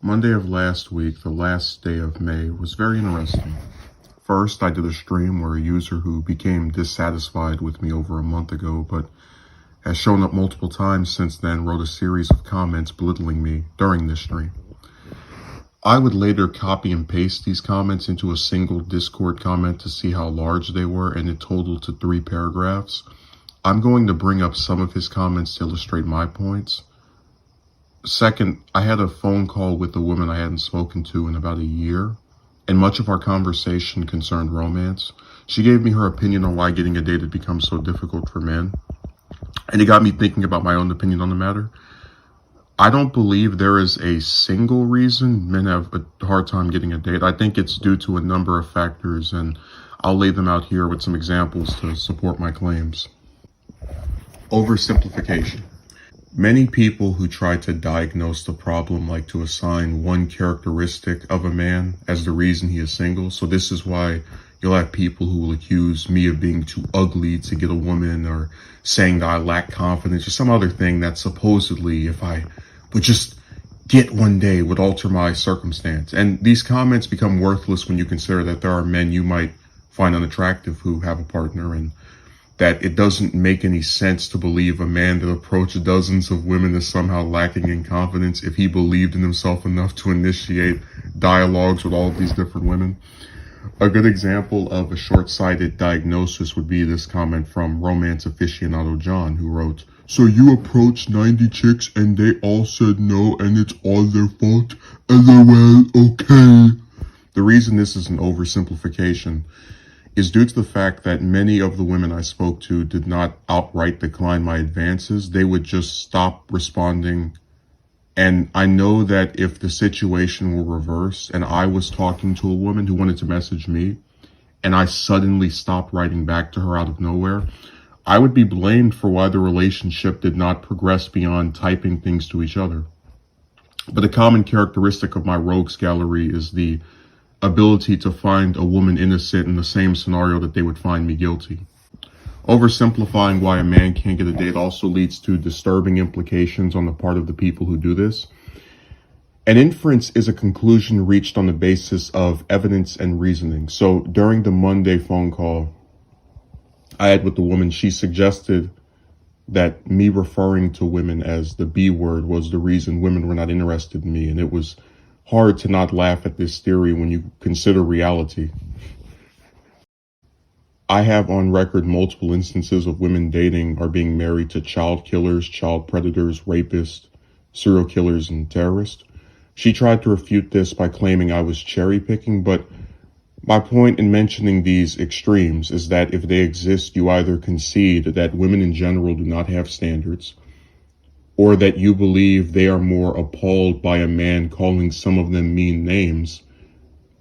Monday of last week, the last day of May, was very interesting. First, I did a stream where a user who became dissatisfied with me over a month ago, but has shown up multiple times since then, wrote a series of comments belittling me during this stream. I would later copy and paste these comments into a single Discord comment to see how large they were, and it totaled to 3 paragraphs. I'm going to bring up some of his comments to illustrate my points. Second, I had a phone call with a woman I hadn't spoken to in about a year, and much of our conversation concerned romance. She gave me her opinion on why getting a date had become so difficult for men, and it got me thinking about my own opinion on the matter. I don't believe there is a single reason men have a hard time getting a date. I think it's due to a number of factors, and I'll lay them out here with some examples to support my claims. Oversimplification. Many people who try to diagnose the problem like to assign one characteristic of a man as the reason he is single. So this is why you'll have people who will accuse me of being too ugly to get a woman, or saying that I lack confidence, or some other thing that supposedly, if I would just get one day, would alter my circumstance. And these comments become worthless when you consider that there are men you might find unattractive who have a partner, and that it doesn't make any sense to believe a man that approached dozens of women is somehow lacking in confidence if he believed in himself enough to initiate dialogues with all of these different women. A good example of a short-sighted diagnosis would be this comment from romance aficionado John, who wrote, "So you approached 90 chicks and they all said no and it's all their fault? LOL, okay." The reason this is an oversimplification is due to the fact that many of the women I spoke to did not outright decline my advances. They would just stop responding. And I know that if the situation were reversed and I was talking to a woman who wanted to message me and I suddenly stopped writing back to her out of nowhere, I would be blamed for why the relationship did not progress beyond typing things to each other. But a common characteristic of my rogues gallery is the ability to find a woman innocent in the same scenario that they would find me guilty. Oversimplifying why a man can't get a date also leads to disturbing implications on the part of the people who do this. An inference is a conclusion reached on the basis of evidence and reasoning. So during the Monday phone call I had with the woman, she suggested that me referring to women as the B word was the reason women were not interested in me, and it was hard to not laugh at this theory when you consider reality. I have on record multiple instances of women dating or being married to child killers, child predators, rapists, serial killers, and terrorists. She tried to refute this by claiming I was cherry picking, but my point in mentioning these extremes is that if they exist, you either concede that women in general do not have standards, or that you believe they are more appalled by a man calling some of them mean names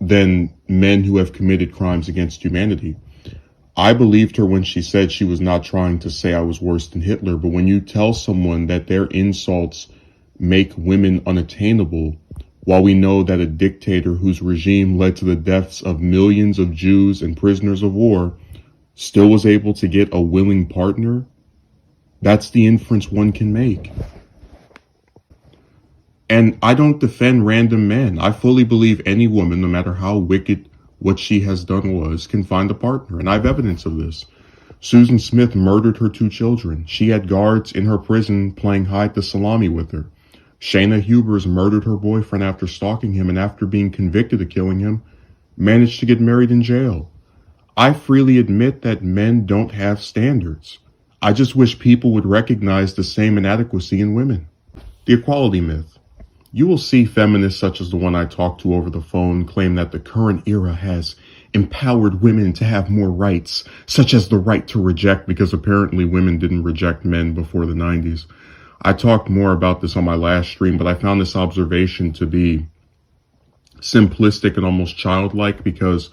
than men who have committed crimes against humanity. I believed her when she said she was not trying to say I was worse than Hitler, but when you tell someone that their insults make women unattainable, while we know that a dictator whose regime led to the deaths of millions of Jews and prisoners of war still was able to get a willing partner, that's the inference one can make. And I don't defend random men. I fully believe any woman, no matter how wicked what she has done was, can find a partner, and I have evidence of this. Susan Smith murdered her 2 children. She had guards in her prison playing hide the salami with her. Shayna Hubers murdered her boyfriend after stalking him, and after being convicted of killing him, managed to get married in jail. I freely admit that men don't have standards. I just wish people would recognize the same inadequacy in women. The equality myth. You will see feminists such as the one I talked to over the phone claim that the current era has empowered women to have more rights, such as the right to reject, because apparently women didn't reject men before the 90s. I talked more about this on my last stream, but I found this observation to be simplistic and almost childlike, because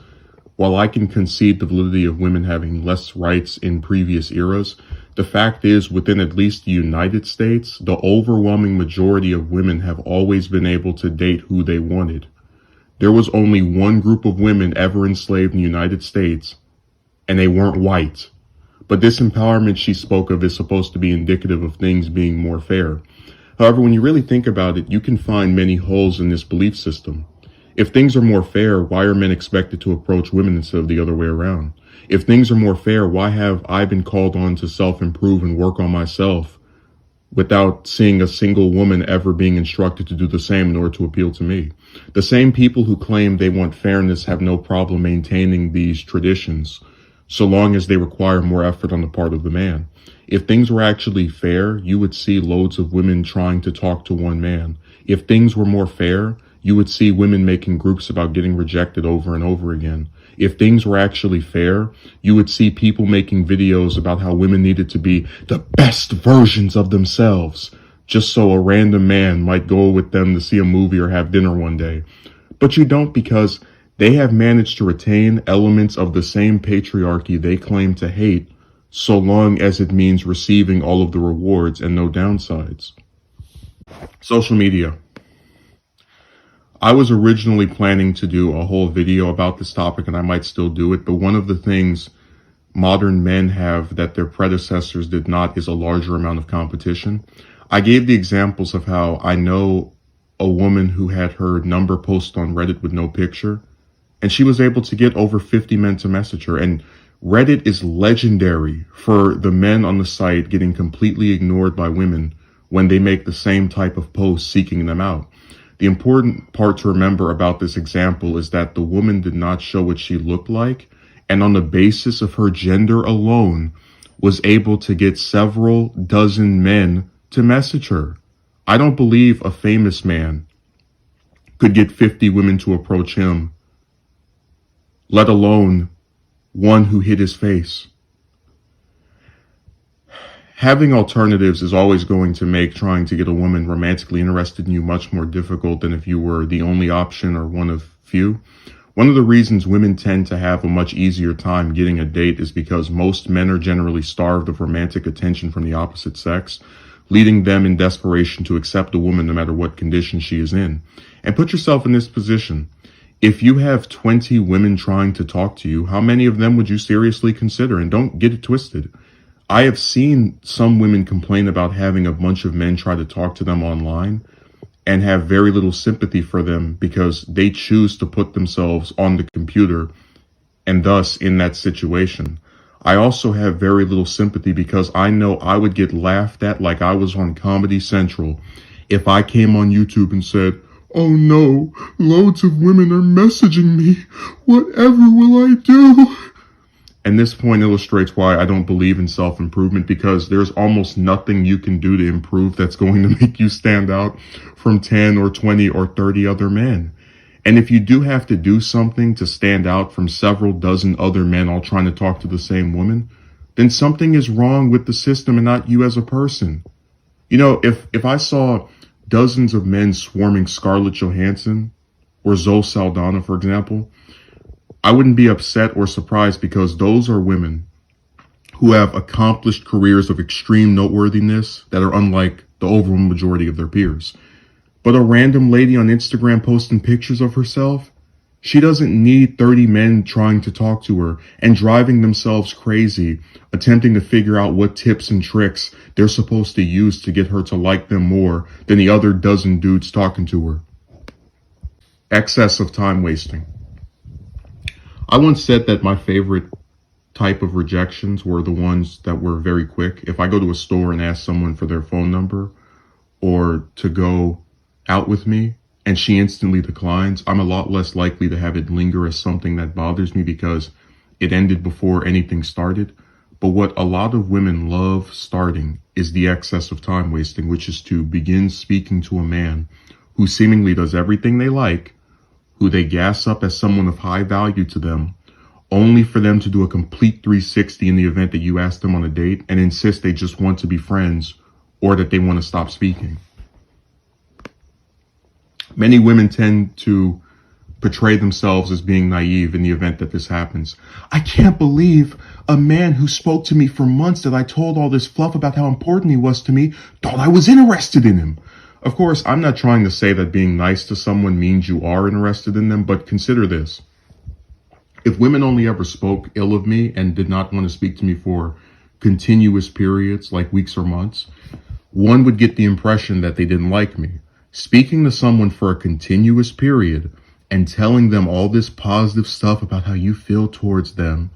while I can concede the validity of women having less rights in previous eras, the fact is, within at least the United States, the overwhelming majority of women have always been able to date who they wanted. There was only one group of women ever enslaved in the United States, and they weren't white. But this empowerment she spoke of is supposed to be indicative of things being more fair. However, when you really think about it, you can find many holes in this belief system. If things are more fair, why are men expected to approach women instead of the other way around? If things are more fair, why have I been called on to self-improve and work on myself without seeing a single woman ever being instructed to do the same in order to appeal to me? The same people who claim they want fairness have no problem maintaining these traditions, so long as they require more effort on the part of the man. If things were actually fair, you would see loads of women trying to talk to one man. If things were more fair, you would see women making groups about getting rejected over and over again. If things were actually fair, you would see people making videos about how women needed to be the best versions of themselves, just so a random man might go with them to see a movie or have dinner one day. But you don't, because they have managed to retain elements of the same patriarchy they claim to hate, so long as it means receiving all of the rewards and no downsides. Social media. I was originally planning to do a whole video about this topic, and I might still do it, but one of the things modern men have that their predecessors did not is a larger amount of competition. I gave the examples of how I know a woman who had her number posted on Reddit with no picture, and she was able to get over 50 men to message her. And Reddit is legendary for the men on the site getting completely ignored by women when they make the same type of post seeking them out. The important part to remember about this example is that the woman did not show what she looked like, and on the basis of her gender alone, was able to get several dozen men to message her. I don't believe a famous man could get 50 women to approach him, let alone one who hid his face. Having alternatives is always going to make trying to get a woman romantically interested in you much more difficult than if you were the only option or one of few. One of the reasons women tend to have a much easier time getting a date is because most men are generally starved of romantic attention from the opposite sex, leading them in desperation to accept a woman no matter what condition she is in. And put yourself in this position. If you have 20 women trying to talk to you, how many of them would you seriously consider? And don't get it twisted. I have seen some women complain about having a bunch of men try to talk to them online and have very little sympathy for them because they choose to put themselves on the computer and thus in that situation. I also have very little sympathy because I know I would get laughed at like I was on Comedy Central if I came on YouTube and said, "Oh no, loads of women are messaging me. Whatever will I do?" And this point illustrates why I don't believe in self-improvement, because there's almost nothing you can do to improve that's going to make you stand out from 10 or 20 or 30 other men. And if you do have to do something to stand out from several dozen other men all trying to talk to the same woman, then something is wrong with the system and not you as a person. You know, if I saw dozens of men swarming Scarlett Johansson or Zoe Saldana, for example, I wouldn't be upset or surprised, because those are women who have accomplished careers of extreme noteworthiness that are unlike the overwhelming majority of their peers. But a random lady on Instagram posting pictures of herself, she doesn't need 30 men trying to talk to her and driving themselves crazy, attempting to figure out what tips and tricks they're supposed to use to get her to like them more than the other dozen dudes talking to her. Excess of time wasting. I once said that my favorite type of rejections were the ones that were very quick. If I go to a store and ask someone for their phone number or to go out with me and she instantly declines, I'm a lot less likely to have it linger as something that bothers me because it ended before anything started. But what a lot of women love starting is the excess of time wasting, which is to begin speaking to a man who seemingly does everything they like, who they gas up as someone of high value to them, only for them to do a complete 360 in the event that you ask them on a date and insist they just want to be friends or that they want to stop speaking. Many women tend to portray themselves as being naive in the event that this happens. I can't believe a man who spoke to me for months that I told all this fluff about how important he was to me thought I was interested in him. Of course, I'm not trying to say that being nice to someone means you are interested in them, but consider this. If women only ever spoke ill of me and did not want to speak to me for continuous periods, like weeks or months, one would get the impression that they didn't like me. Speaking to someone for a continuous period and telling them all this positive stuff about how you feel towards them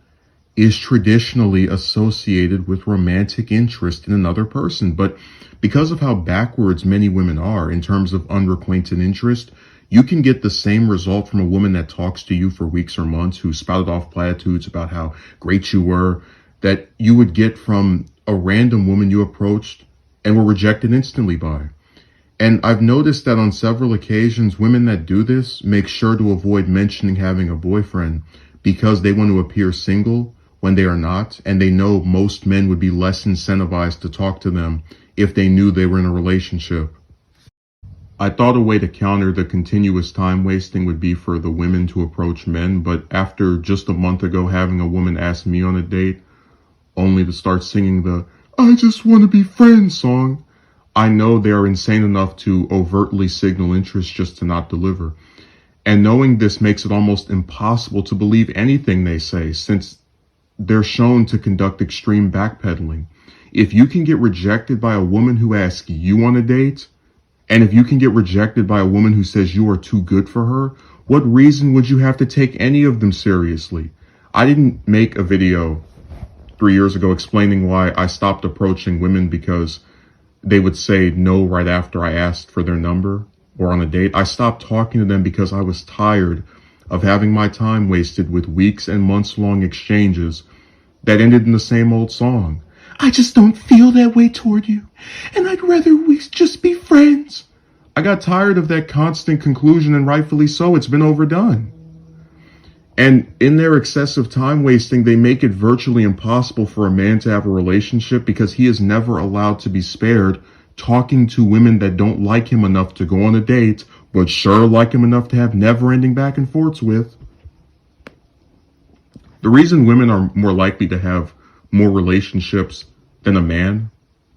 is traditionally associated with romantic interest in another person. But because of how backwards many women are in terms of unrequited interest, you can get the same result from a woman that talks to you for weeks or months, who spouted off platitudes about how great you were, that you would get from a random woman you approached and were rejected instantly by. And I've noticed that on several occasions, women that do this make sure to avoid mentioning having a boyfriend because they want to appear single when they are not, and they know most men would be less incentivized to talk to them if they knew they were in a relationship. I thought a way to counter the continuous time wasting would be for the women to approach men, but after just a month ago having a woman ask me on a date, only to start singing the "I just want to be friends" song, I know they are insane enough to overtly signal interest just to not deliver. And knowing this makes it almost impossible to believe anything they say, since they're shown to conduct extreme backpedaling. If you can get rejected by a woman who asks you on a date, and if you can get rejected by a woman who says you are too good for her, what reason would you have to take any of them seriously? I didn't make a video 3 years ago explaining why I stopped approaching women because they would say no right after I asked for their number or on a date. I stopped talking to them because I was tired of having my time wasted with weeks and months long exchanges that ended in the same old song. "I just don't feel that way toward you, and I'd rather we just be friends." I got tired of that constant conclusion, and rightfully so. It's been overdone. And in their excessive time wasting, they make it virtually impossible for a man to have a relationship because he is never allowed to be spared talking to women that don't like him enough to go on a date, but sure like him enough to have never-ending back and forths with. The reason women are more likely to have more relationships than a man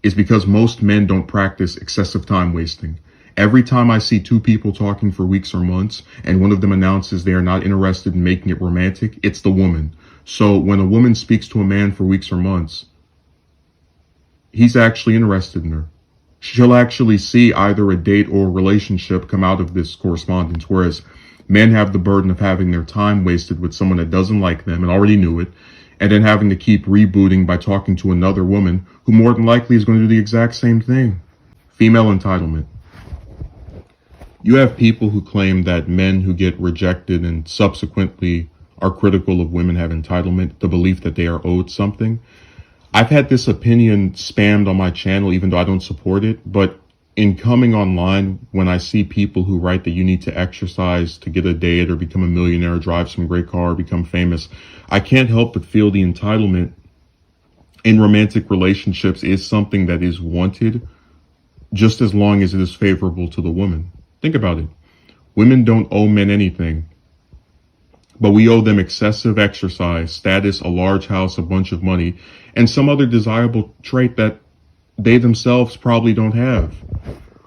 is because most men don't practice excessive time wasting. Every time I see two people talking for weeks or months and one of them announces they are not interested in making it romantic, it's the woman. So when a woman speaks to a man for weeks or months, he's actually interested in her. She'll actually see either a date or a relationship come out of this correspondence, whereas men have the burden of having their time wasted with someone that doesn't like them and already knew it, and then having to keep rebooting by talking to another woman who more than likely is going to do the exact same thing. Female entitlement. You have people who claim that men who get rejected and subsequently are critical of women have entitlement, the belief that they are owed something. I've had this opinion spammed on my channel, even though I don't support it. But in coming online, when I see people who write that you need to exercise to get a date or become a millionaire, drive some great car, become famous, I can't help but feel the entitlement in romantic relationships is something that is wanted just as long as it is favorable to the woman. Think about it. Women don't owe men anything, but we owe them excessive exercise, status, a large house, a bunch of money, and some other desirable trait that they themselves probably don't have.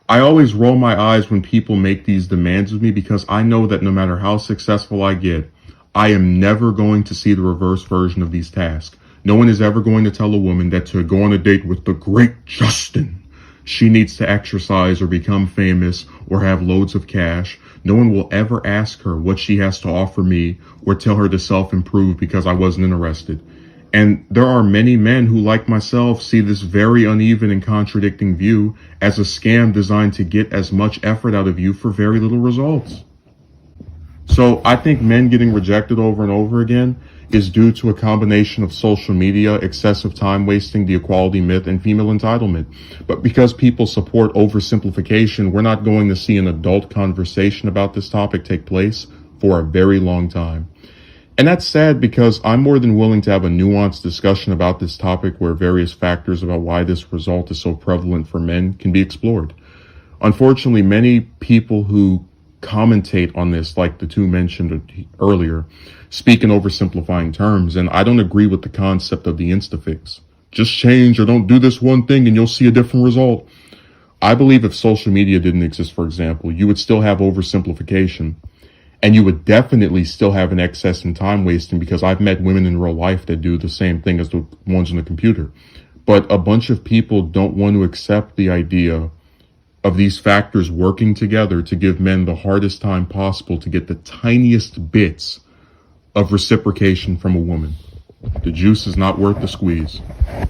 I always roll my eyes when people make these demands of me because I know that no matter how successful I get, I am never going to see the reverse version of these tasks. No one is ever going to tell a woman that to go on a date with the great Justin, she needs to exercise or become famous or have loads of cash. No one will ever ask her what she has to offer me or tell her to self-improve because I wasn't interested. And there are many men who, like myself, see this very uneven and contradicting view as a scam designed to get as much effort out of you for very little results. So I think men getting rejected over and over again is due to a combination of social media, excessive time wasting, the equality myth, and female entitlement. But because people support oversimplification, we're not going to see an adult conversation about this topic take place for a very long time. And that's sad because I'm more than willing to have a nuanced discussion about this topic where various factors about why this result is so prevalent for men can be explored. Unfortunately, many people who commentate on this, like the two mentioned earlier, speak in oversimplifying terms, and I don't agree with the concept of the insta-fix. Just change or don't do this one thing and you'll see a different result. I believe if social media didn't exist, for example, you would still have oversimplification, and you would definitely still have an excess in time wasting because I've met women in real life that do the same thing as the ones on the computer. But a bunch of people don't want to accept the idea of these factors working together to give men the hardest time possible to get the tiniest bits of reciprocation from a woman. The juice is not worth the squeeze.